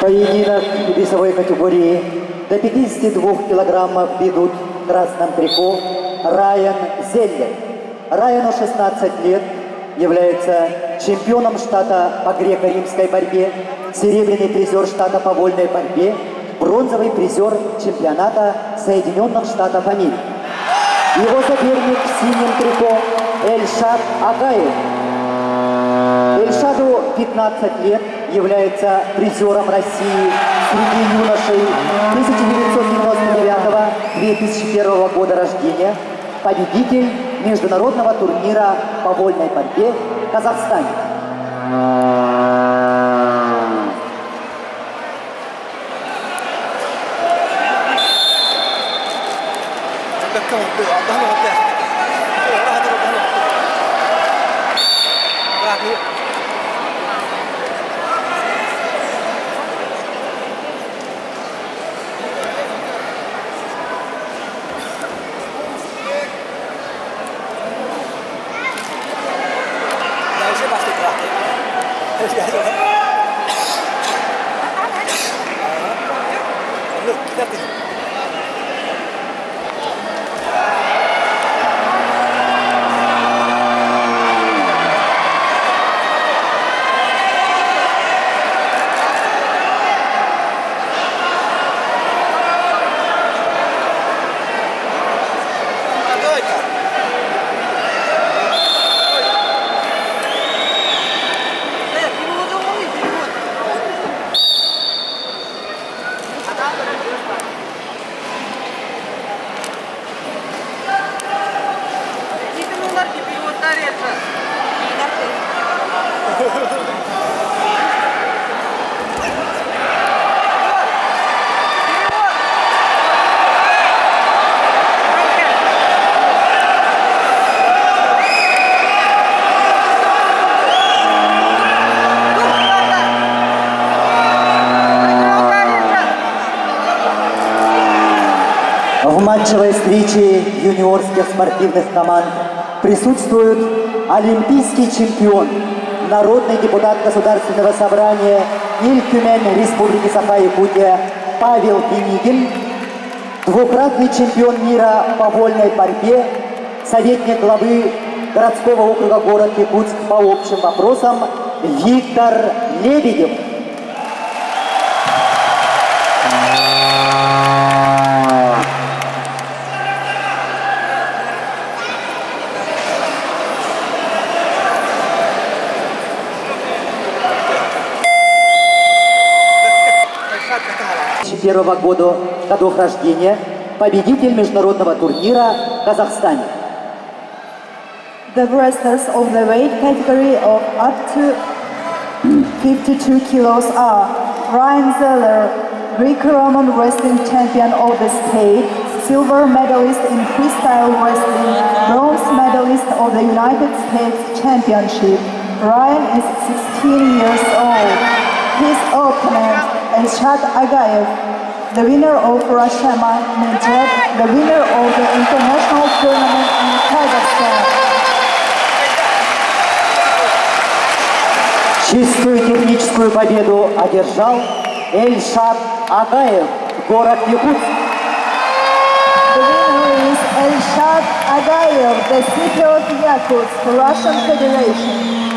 Поединок весовой категории до 52 килограммов ведут в красном трико Райан Зеллер. Райану 16 лет, является чемпионом штата по греко-римской борьбе, серебряный призер штата по вольной борьбе, бронзовый призер чемпионата Соединенных Штатов Америки. Его соперник в синем трико Эльшад Агаев. Эльшаду 15 лет, является призером России среди юношей 1999-2001 года рождения, победитель международного турнира по вольной борьбе в Казахстане. В матчевой встрече юниорских спортивных команд присутствует олимпийский чемпион, народный депутат Государственного собрания Иль-Тюмень Республики Саха-Якутия Павел Пенигин, двукратный чемпион мира по вольной борьбе, советник главы городского округа город Якутск по общим вопросам Виктор Лебедев. Первого годов рождения, победитель международного турнира в Казахстане. The wrestlers of the weight category of up to 52 kilos are Ryan Zeller, Greco-Roman wrestling champion of the state, silver medalist in freestyle wrestling, bronze medalist of the United States Championship. Ryan is 16 years old. His opponent, Elshad Agaev, the winner of Rashama Nejad, the winner of the international tournament in Kazakhstan. Чистую техническую победу одержал Эльшад Агаев, город Якутск. The winner is Elshad Agaev, the city of Yakutsk, Russian Federation.